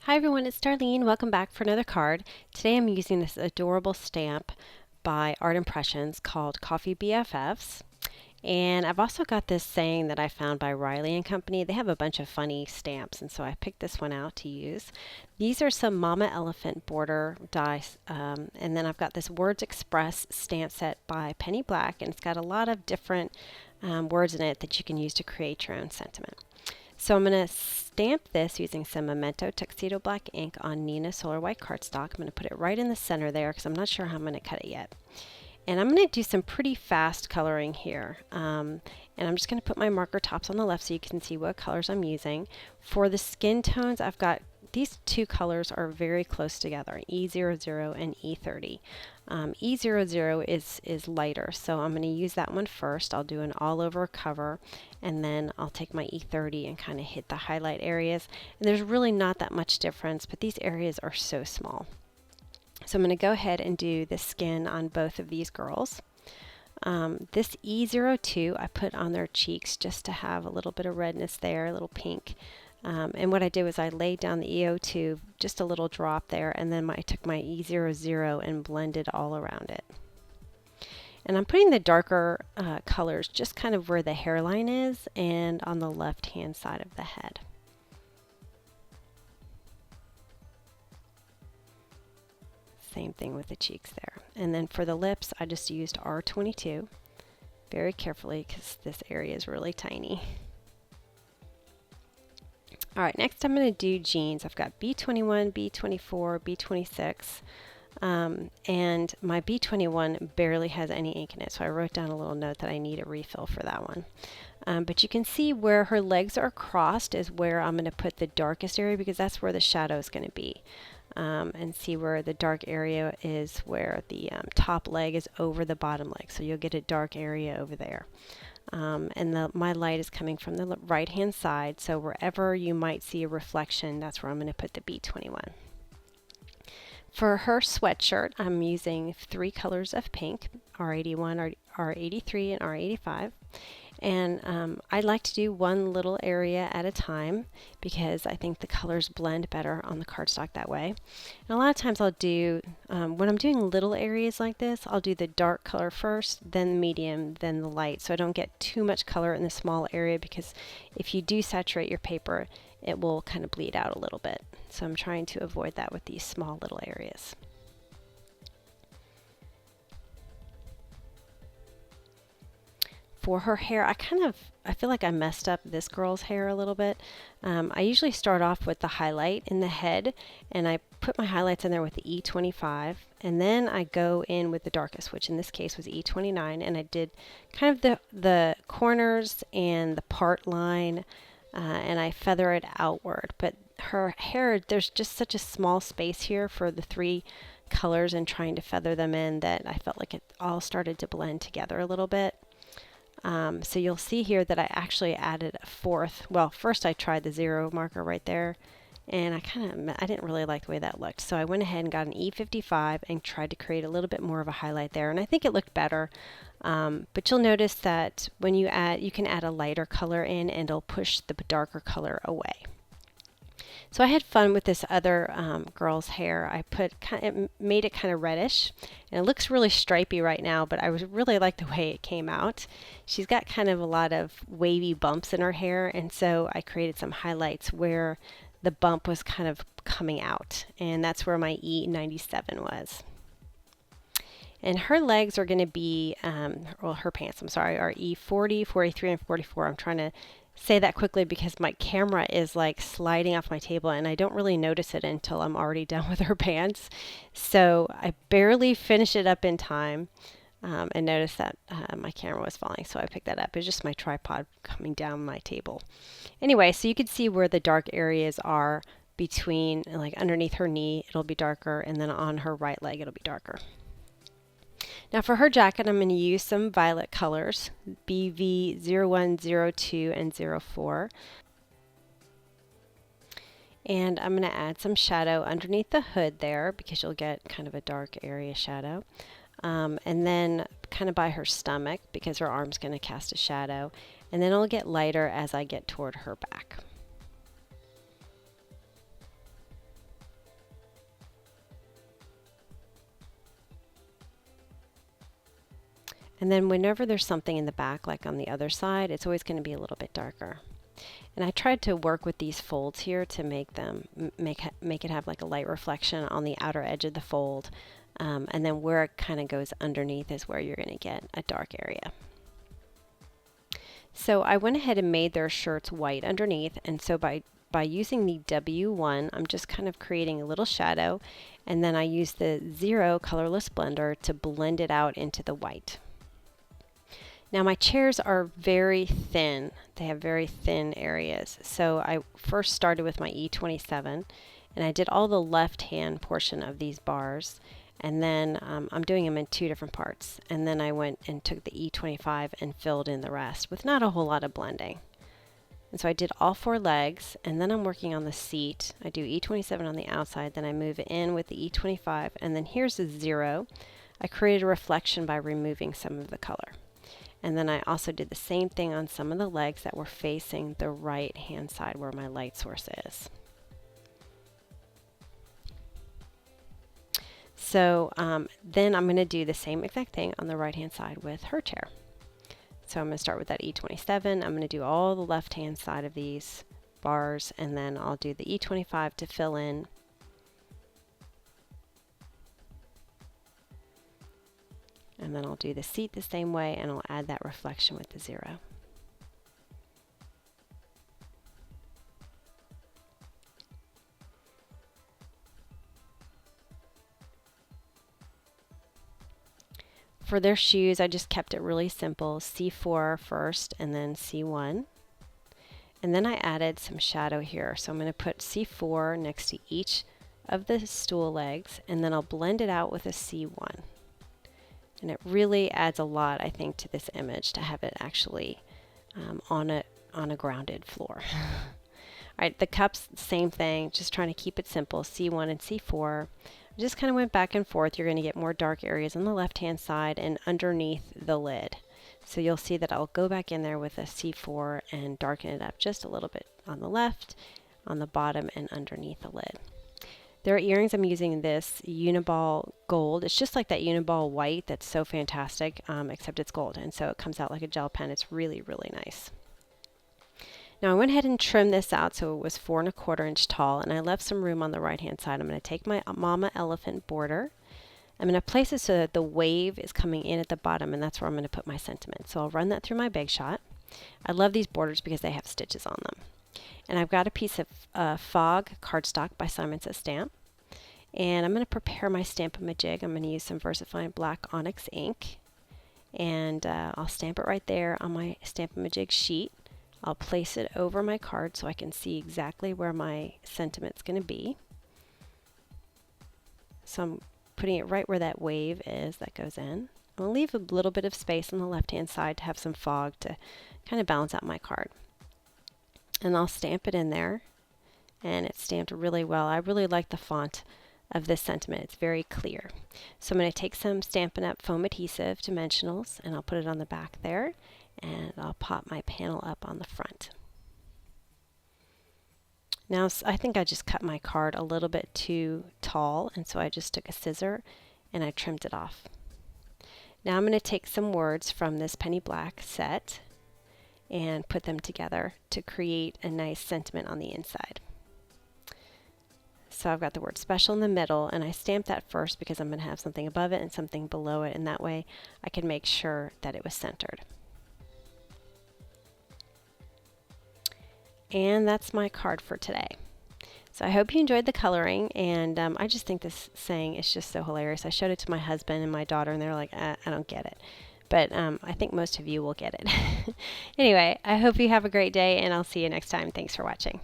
Hi everyone, it's Darlene. Welcome back for another card. Today I'm using this adorable stamp by Art Impressions called Coffee BFFs. And I've also got this saying that I found by Riley and Company. They have a bunch of funny stamps, and so I picked this one out to use. These are some Mama Elephant border dies, and then I've got this Words Express stamp set by Penny Black, and it's got a lot of different words in it that you can use to create your own sentiment. So I'm going to stamp this using some Memento Tuxedo Black ink on Nina Solar White cardstock. I'm going to put it right in the center there because I'm not sure how I'm going to cut it yet. And I'm going to do some pretty fast coloring here. And I'm just going to put my marker tops on the left so you can see what colors I'm using. For the skin tones, I've got these two colors are very close together, E00 and E30. E00 is lighter, so I'm going to use that one first. I'll do an all over cover, and then I'll take my E30 and kind of hit the highlight areas. And there's really not that much difference, but these areas are so small. So I'm going to go ahead and do the skin on both of these girls. This E02 I put on their cheeks just to have a little bit of redness there, a little pink. And what I did was I laid down the E02, just a little drop there, and then I took my E00 and blended all around it. And I'm putting the darker colors just kind of where the hairline is and on the left-hand side of the head. Same thing with the cheeks there. And then for the lips, I just used R22 very carefully because this area is really tiny. All right, next I'm going to do jeans. I've got B21, B24, B26, and my B21 barely has any ink in it, so I wrote down a little note that I need a refill for that one. But you can see where her legs are crossed is where I'm going to put the darkest area because that's where the shadow is going to be. And see where the dark area is where the top leg is over the bottom leg, so you'll get a dark area over there. And my light is coming from the right hand side, so wherever you might see a reflection, that's where I'm going to put the B21. For her sweatshirt, I'm using 3 colors of pink, R81, R83, and R85. And I like to do one little area at a time because I think the colors blend better on the cardstock that way. And a lot of times I'll do, when I'm doing little areas like this, I'll do the dark color first, then the medium, then the light, so I don't get too much color in the small area because if you do saturate your paper, it will kind of bleed out a little bit. So I'm trying to avoid that with these small little areas. For her hair, I feel like I messed up this girl's hair a little bit. I usually start off with the highlight in the head, and I put my highlights in there with the E25, and then I go in with the darkest, which in this case was E29, and I did kind of the corners and the part line, and I feather it outward. But her hair, there's just such a small space here for the 3 colors and trying to feather them in that I felt like it all started to blend together a little bit. So you'll see here that I actually added a 4th. Well, first I tried the 0 marker right there, and I didn't really like the way that looked. So I went ahead and got an E55 and tried to create a little bit more of a highlight there, and I think it looked better. But you'll notice that when you can add a lighter color in, and it'll push the darker color away. So I had fun with this other girl's hair. It made it kind of reddish, and it looks really stripy right now, but I really like the way it came out. She's got kind of a lot of wavy bumps in her hair, and so I created some highlights where the bump was kind of coming out, and that's where my E97 was. And her legs are going to be, her pants, I'm sorry, are E40, 43, and 44. I'm trying to say that quickly because my camera is like sliding off my table and I don't really notice it until I'm already done with her pants. So I barely finished it up in time and noticed that my camera was falling, so I picked that up. It was just my tripod coming down my table. Anyway, so you can see where the dark areas are between, like underneath her knee, it'll be darker, and then on her right leg, it'll be darker. Now for her jacket, I'm going to use some violet colors, BV01, 02, and 04. And I'm going to add some shadow underneath the hood there because you'll get kind of a dark area shadow. And then kind of by her stomach because her arm's going to cast a shadow. And then it'll get lighter as I get toward her back. And then whenever there's something in the back, like on the other side, it's always going to be a little bit darker. And I tried to work with these folds here to make them make it have like a light reflection on the outer edge of the fold. And then where it kind of goes underneath is where you're going to get a dark area. So I went ahead and made their shirts white underneath, and so by using the W1, I'm just kind of creating a little shadow, and then I use the 0 colorless blender to blend it out into the white. Now my chairs are very thin. They have very thin areas. So I first started with my E27, and I did all the left-hand portion of these bars, and then I'm doing them in 2 different parts. And then I went and took the E25 and filled in the rest with not a whole lot of blending. And so I did all 4 legs, and then I'm working on the seat. I do E27 on the outside, then I move it in with the E25, and then here's the 0. I created a reflection by removing some of the color. And then I also did the same thing on some of the legs that were facing the right hand side where my light source is. So then I'm going to do the same exact thing on the right hand side with her chair. So I'm going to start with that E27. I'm going to do all the left hand side of these bars, and then I'll do the E25 to fill in. And then I'll do the seat the same way, and I'll add that reflection with the 0. For their shoes, I just kept it really simple. C4 first, and then C1. And then I added some shadow here. So I'm going to put C4 next to each of the stool legs, and then I'll blend it out with a C1. And it really adds a lot, I think, to this image to have it actually on a grounded floor. All right, the cups, same thing, just trying to keep it simple, C1 and C4. I just kind of went back and forth. You're going to get more dark areas on the left-hand side and underneath the lid. So you'll see that I'll go back in there with a C4 and darken it up just a little bit on the left, on the bottom, and underneath the lid. Their earrings, I'm using this Uniball gold. It's just like that Uniball white that's so fantastic, except it's gold, and so it comes out like a gel pen. It's really, really nice. Now I went ahead and trimmed this out so it was 4 1/4 inch tall, and I left some room on the right hand side. I'm going to take my mama elephant border. I'm going to place it so that the wave is coming in at the bottom, and that's where I'm going to put my sentiment. So I'll run that through my Big Shot. I love these borders because they have stitches on them. And I've got a piece of Fog cardstock by Simon Says Stamp. And I'm going to prepare my Stamp-A-Majig. I'm going to use some VersaFine Black Onyx ink. And I'll stamp it right there on my Stamp-A-Majig sheet. I'll place it over my card so I can see exactly where my sentiment's going to be. So I'm putting it right where that wave is that goes in. I'll leave a little bit of space on the left-hand side to have some fog to kind of balance out my card. And I'll stamp it in there, and it's stamped really well. I really like the font of this sentiment. It's very clear. So I'm going to take some Stampin' Up! Foam adhesive, dimensionals, and I'll put it on the back there, and I'll pop my panel up on the front. Now I think I just cut my card a little bit too tall, and so I just took a scissor and I trimmed it off. Now I'm going to take some words from this Penny Black set and put them together to create a nice sentiment on the inside. So I've got the word special in the middle, and I stamped that first because I'm going to have something above it and something below it, and that way I can make sure that it was centered. And that's my card for today. So I hope you enjoyed the coloring, and I just think this saying is just so hilarious. I showed it to my husband and my daughter, and they're like, I don't get it. But I think most of you will get it. Anyway, I hope you have a great day, and I'll see you next time. Thanks for watching.